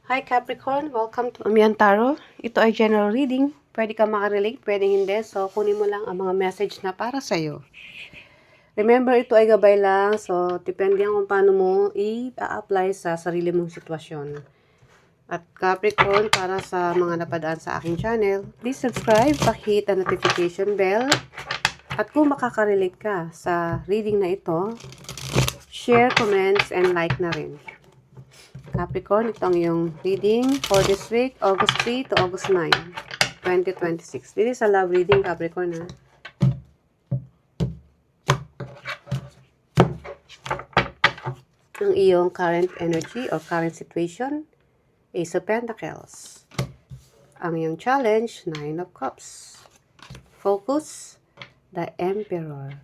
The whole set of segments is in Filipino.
Hi Capricorn, welcome to Amian Tarot. Ito ay general reading. Pwede ka makarelate, pwede hindi. So, kunin mo lang ang mga message na para sa'yo. Remember, ito ay gabay lang. So, depende kung paano mo i-apply sa sarili mong sitwasyon. At Capricorn, para sa mga napadaan sa aking channel, please subscribe, pakihit ang notification bell. At kung makakarelate ka sa reading na ito, share, comments, and like na rin. Capricorn, ito ang iyong reading for this week, August 3 to August 9, 2026. This is a love reading, Capricorn, ha? Ang iyong current energy or current situation, Ace of Pentacles. Ang iyong challenge, Nine of Cups. Focus, the Emperor.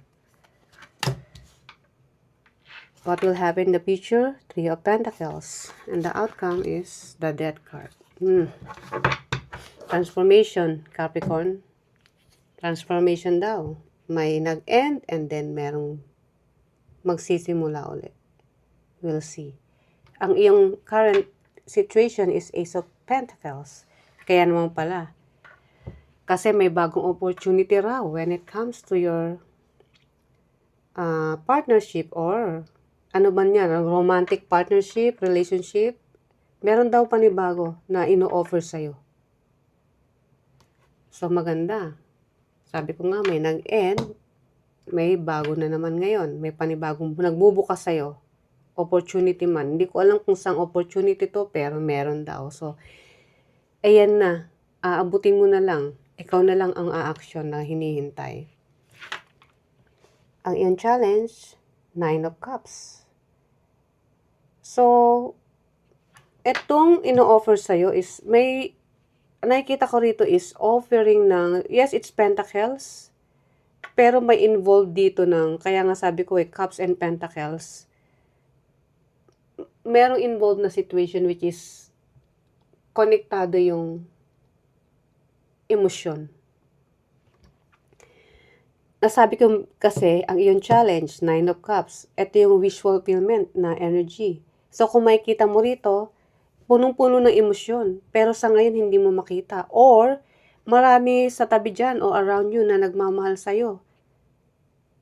What will happen in the future? Three of Pentacles. And the outcome is the Death card. Transformation, Capricorn. Transformation daw. May nag-end and then merong magsisimula ulit. We'll see. Ang iyong current situation is Ace of Pentacles. Kaya naman pala. Kasi may bagong opportunity raw when it comes to your partnership or ano ba yan, romantic partnership, relationship. Meron daw panibago na ino-offer sa'yo. So maganda. Sabi ko nga, may nag-end, may bago na naman ngayon. May panibagong nagbubukas sa'yo. Opportunity man. Hindi ko alam kung saan opportunity to, pero meron daw. So, ayan na. Aabutin mo na lang. Ikaw na lang ang a-action na hinihintay. Ang iyong challenge, Nine of Cups. So, etong ino-offer sa'yo is, may nakikita ko rito is offering ng, yes, it's Pentacles, pero may involved dito ng, kaya nga sabi ko Cups and Pentacles. Merong involved na situation which is konektado yung emosyon. Nasabi ko kasi, ang iyong challenge, Nine of Cups, ito yung wish fulfillment na energy. So, kung makikita mo rito, punong-puno ng emosyon, pero sa ngayon hindi mo makita. Or, marami sa tabi dyan o around you na nagmamahal sa'yo.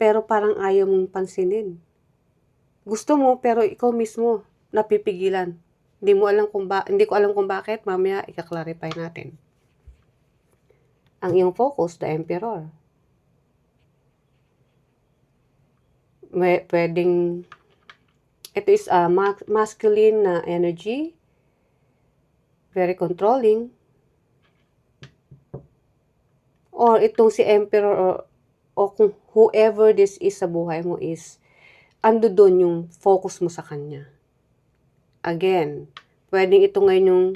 Pero parang ayaw mong pansinin. Gusto mo, pero ikaw mismo napipigilan. Hindi ko alam kung bakit, mamaya i-clarify natin. Ang iyong focus, the Emperor. Pwedeng, ito is a masculine na energy, very controlling, or itong si Emperor o kung whoever this is sa buhay mo is, ando doon yung focus mo sa kanya. Again, pwedeng ito ngayon yung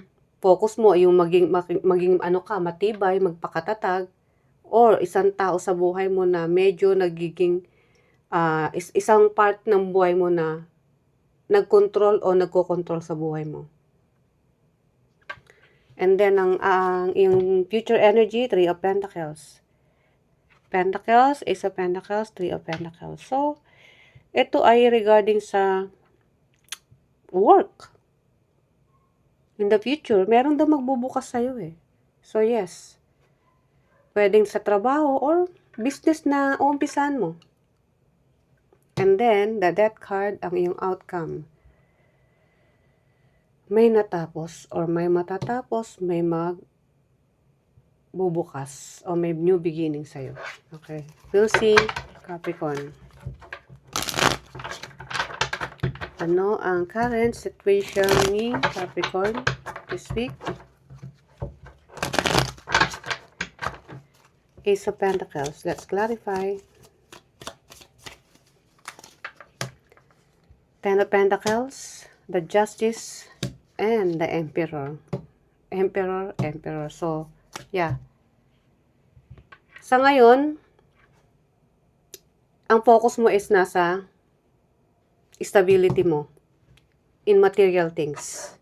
focus mo, yung maging matibay, magpakatatag, or isang tao sa buhay mo na medyo nagiging, isang part ng buhay mo na nagkontrol o nagkokontrol sa buhay mo. And then, ang yung future energy, Three of Pentacles. Pentacles, Ace of Pentacles, Three of Pentacles. So, ito ay regarding sa work. In the future, meron daw magbubukas sa'yo eh. So, yes. Pwedeng sa trabaho or business na uumpisan mo. And then, the Death card, ang iyong outcome. May natapos or may matatapos, may magbubukas o may new beginning sa'yo. Okay. We'll see, Capricorn. Ano ang current situation ni Capricorn this week? Ace of Pentacles. Let's clarify. Ten of Pentacles, the Justice, and the Emperor. Emperor. So, yeah. Sa ngayon, ang focus mo is nasa stability mo in material things.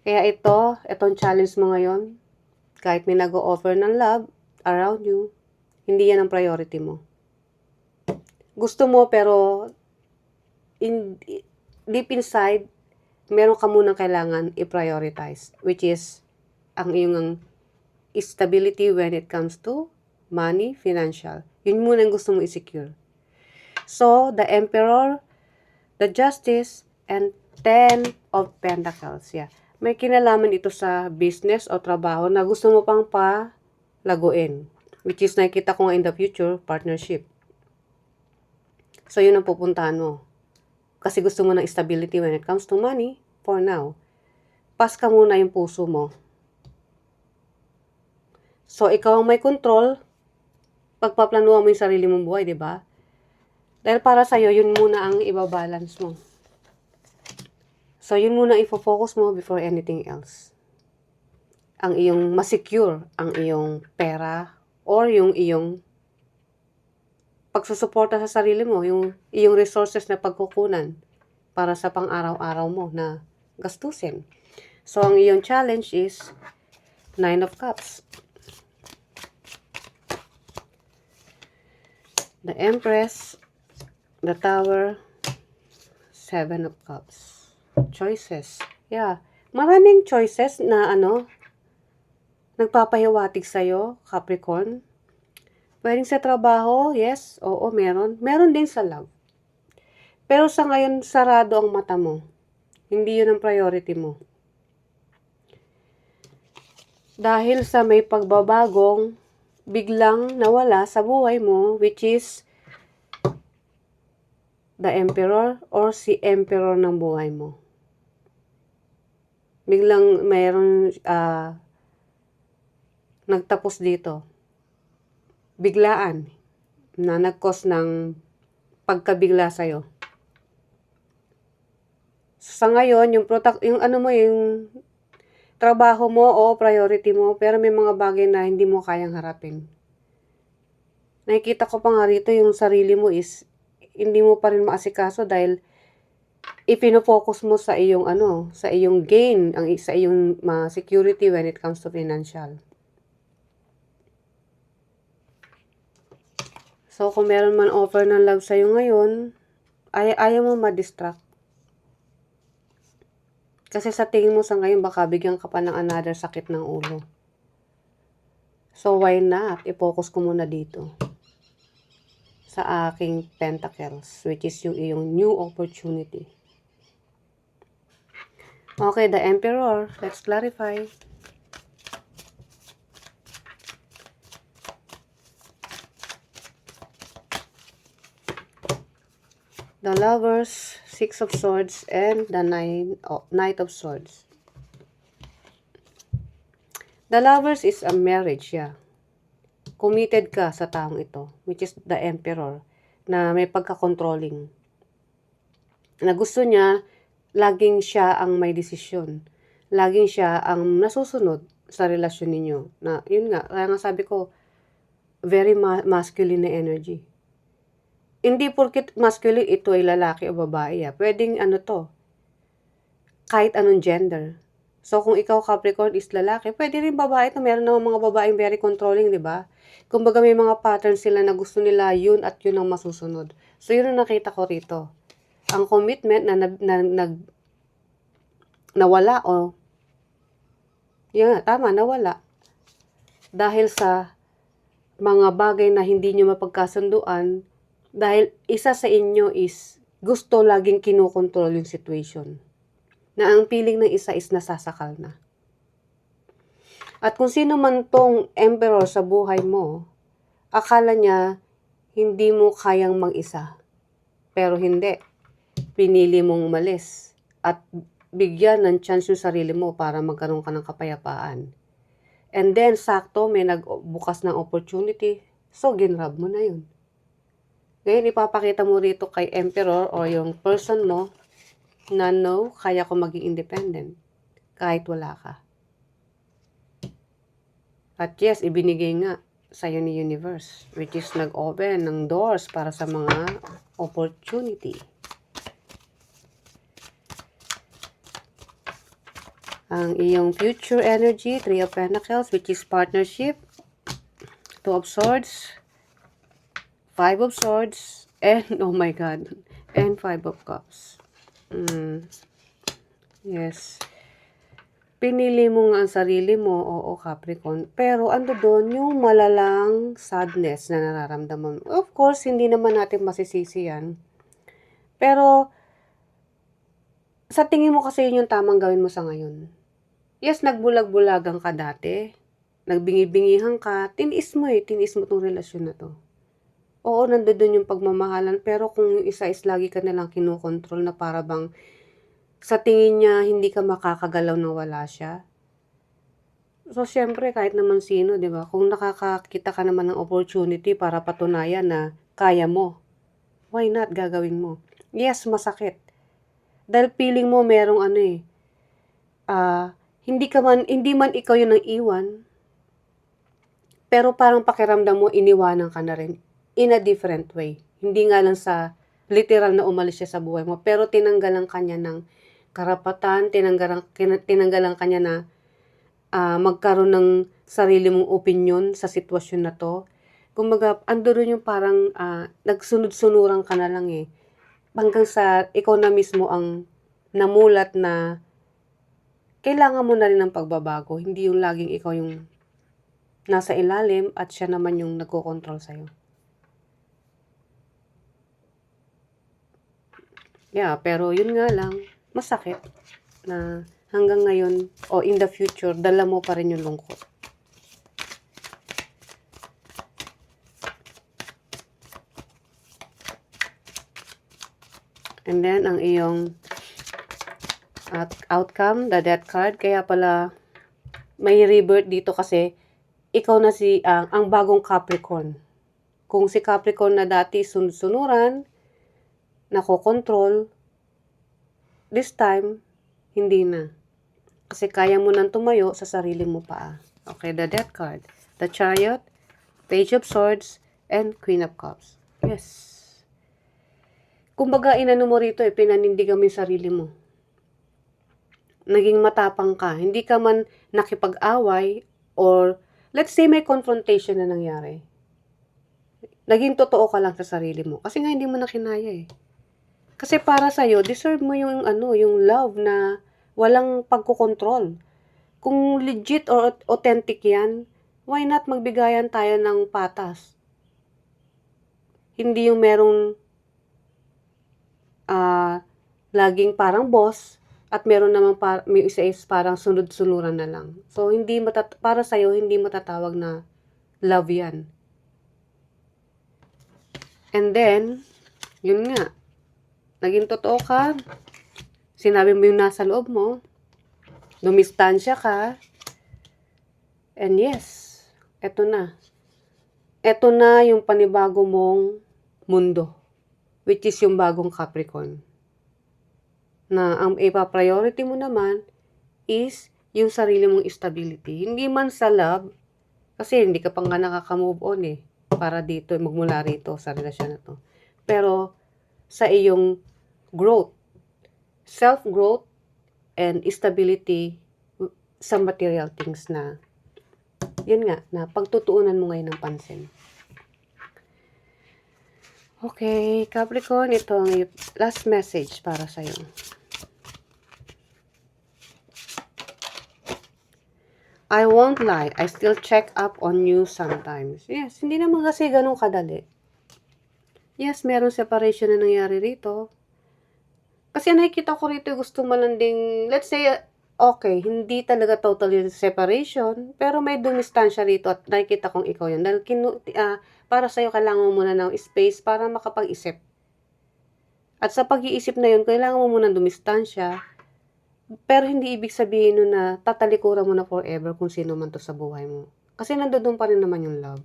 Kaya itong challenge mo ngayon, kahit may nag-o-offer ng love around you, hindi yan ang priority mo. Gusto mo pero deep inside, meron ka munang kailangan i-prioritize, which is ang iyong stability when it comes to money, financial. Yun muna ang gusto mo i-secure. So, the Emperor, the Justice, and 10 of Pentacles. Yeah. May kinalaman ito sa business o trabaho na gusto mo pang palaguin. Which is nakikita ko nga in the future, partnership. So, yun ang pupuntahan mo. Kasi gusto mo ng stability when it comes to money, for now. Pas ka muna yung puso mo. So, ikaw ang may control, pagpaplanuhan mo yung sarili mong buhay, di ba? Dahil para sa'yo, yun muna ang ibabalance mo. So, yun muna ifo-focus mo before anything else. Ang iyong masecure, ang iyong pera, or yung iyong pagsusuporta sa sarili mo, yung iyong resources na pagkukunan para sa pang-araw-araw mo na gastusin. So, ang iyong challenge is 9 of Cups. The Empress, the Tower, 7 of Cups. Choices. Yeah. Maraming choices na nagpapahiwatig sa'yo, Capricorn. Pwedeng sa trabaho, yes, oo, meron. Meron din sa love. Pero sa ngayon, sarado ang mata mo. Hindi yun ang priority mo. Dahil sa may pagbabagong biglang nawala sa buhay mo, which is the Emperor or si Emperor ng buhay mo. Biglang mayroon nagtapos dito. Biglaan na nag-cause ng pagkabigla sa'yo. Sa ngayon, yung trabaho mo o priority mo, pero may mga bagay na hindi mo kayang harapin. Nakikita ko pa nga rito yung sarili mo is hindi mo pa rin maasikaso dahil ipino-focus mo sa iyong sa iyong gain, sa iyong security when it comes to financial. So, kung meron man offer ng love sa'yo ngayon, ayaw mo ma-distract. Kasi sa tingin mo sa ngayon, baka bigyan ka pa ng another sakit ng ulo. So, why not? I-focus ko muna dito sa aking Pentacles, which is yung iyong new opportunity. Okay, the Emperor. Let's clarify. The Lovers, 6 of Swords, and the Knight of Swords. The Lovers is a marriage, yeah. Committed ka sa taong ito, which is the Emperor, na may pagka-controlling. Na gusto niya, laging siya ang may desisyon. Laging siya ang nasusunod sa relasyon ninyo. Na, yun nga, kaya nga sabi ko, very masculine na energy. Hindi porket masculine, ito ay lalaki o babae. Pwedeng kahit anong gender. So, kung ikaw Capricorn is lalaki, pwede rin babae ito. Meron naman mga babaeng very controlling, di ba? Kumbaga may mga patterns sila na gusto nila yun at yun ang masusunod. So, yun ang nakita ko rito. Ang commitment na nawala yun nga, tama, nawala. Dahil sa mga bagay na hindi nyo mapagkasunduan, dahil isa sa inyo is gusto laging kinokontrol yung situation. Na ang piling ng isa is nasasakal na. At kung sino man tong Emperor sa buhay mo, akala niya hindi mo kayang mag-isa. Pero hindi. Pinili mong umalis. At bigyan ng chance yung sarili mo para magkaroon ka ng kapayapaan. And then, sakto, may nagbukas ng opportunity. So, ginrab mo na yun. Ngayon, ipapakita mo rito kay Emperor o yung person mo na no, kaya ko maging independent kahit wala ka. At yes, ibinigay nga sa'yo ni Universe, which is nag-open ng doors para sa mga opportunity. Ang iyong future energy, 3 of Pentacles, which is partnership, 2 of Swords, 5 of Swords, and, oh my God, and 5 of Cups. Yes. Pinili mo nga ang sarili mo, oo, Capricorn. Pero ando doon yung malalang sadness na nararamdaman mo. Of course, hindi naman natin masisisi yan. Pero, sa tingin mo kasi yun yung tamang gawin mo sa ngayon. Yes, nagbulag-bulagan ka dati. Nagbingi-bingihan ka. Tiniis mo tong relasyon na to. Oo, nandoon yung pagmamahalan. Pero kung yung isa is lagi ka nalang kinokontrol na para bang sa tingin niya, hindi ka makakagalaw na wala siya. So, syempre, kahit naman sino, di ba? Kung nakakakita ka naman ng opportunity para patunayan na kaya mo, why not gagawin mo? Yes, masakit. Dahil feeling mo merong hindi man ikaw yung nang-iwan, pero parang pakiramdam mo, iniwanan ka na rin in a different way. Hindi nga lang sa literal na umalis siya sa buhay mo, pero tinanggalan kanya ng karapatan, tinanggalan kanya na magkaroon ng sarili mong opinion sa sitwasyon na to. Kumbaga, ando rin yung parang nagsunod-sunuran ka na lang eh. Hanggang sa ikaw na mismo ang namulat na kailangan mo na rin ng pagbabago. Hindi yung laging ikaw yung nasa ilalim at siya naman yung nagko-control sa'yo. Yeah, pero yun nga lang, masakit na hanggang ngayon o in the future, dala mo pa rin yung lungkot. And then, ang iyong outcome, the death card, kaya pala may rebirth dito kasi ikaw na ang bagong Capricorn. Kung si Capricorn na dati sunod-sunuran, nakokontrol, this time, hindi na. Kasi kaya mo nang tumayo sa sarili mo pa. Okay, the death card. The Chariot, Page of Swords, and Queen of Cups. Yes. Kumbaga, inano mo rito pinanindigan mo yung sarili mo. Naging matapang ka. Hindi ka man nakipag-away or let's say may confrontation na nangyari. Naging totoo ka lang sa sarili mo. Kasi nga hindi mo na kinaya eh. Kasi para sa'yo, deserve mo yung yung love na walang pagkokontrol. Kung legit or authentic yan, why not magbigayan tayo ng patas? Hindi yung merong laging parang boss at meron naman may isa is parang sunod-sunuran na lang. So, para sa'yo, hindi matatawag na love yan. And then, yun nga, naging totoo ka, sinabi mo yung nasa loob mo, dumistansya ka, and yes, eto na. Eto na yung panibago mong mundo, which is yung bagong Capricorn. Na ang ipa-priority mo naman is yung sarili mong stability. Hindi man sa love, kasi hindi ka pa nga nakaka-move on eh, para dito, magmula rito sa relasyon na to. Pero, sa iyong growth, self-growth, and stability sa material things na, yun nga, na pagtutuunan mo ngayon ng pansin. Okay, Capricorn, ito ang last message para sa'yo. I won't lie, I still check up on you sometimes. Yes, hindi naman kasi ganun kadali. Yes, meron separation na nangyari rito. Kasi nakikita ko rito gusto mo lang ding, let's say, okay, hindi talaga totally separation, pero may dumistansya rito at nakikita kong ikaw yan. Dahil para sa'yo, kailangan mo muna ng space para makapag-isip. At sa pag-iisip na yun, kailangan mo muna dumistansya, pero hindi ibig sabihin nun na tatalikuran mo na forever kung sino man to sa buhay mo. Kasi nandoon pa rin naman yung love.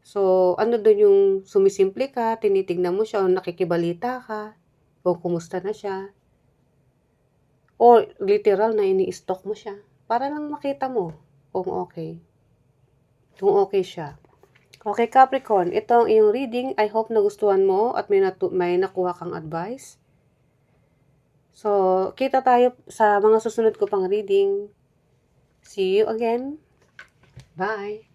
So, ano doon yung sumisimple ka, tinitignan mo siya, o nakikibalita ka, kung kumusta na siya. O literal na ini-stalk mo siya. Para lang makita mo kung okay. Kung okay siya. Okay, Capricorn, ito ang iyong reading. I hope nagustuhan mo at may nakuha kang advice. So, kita tayo sa mga susunod ko pang reading. See you again. Bye!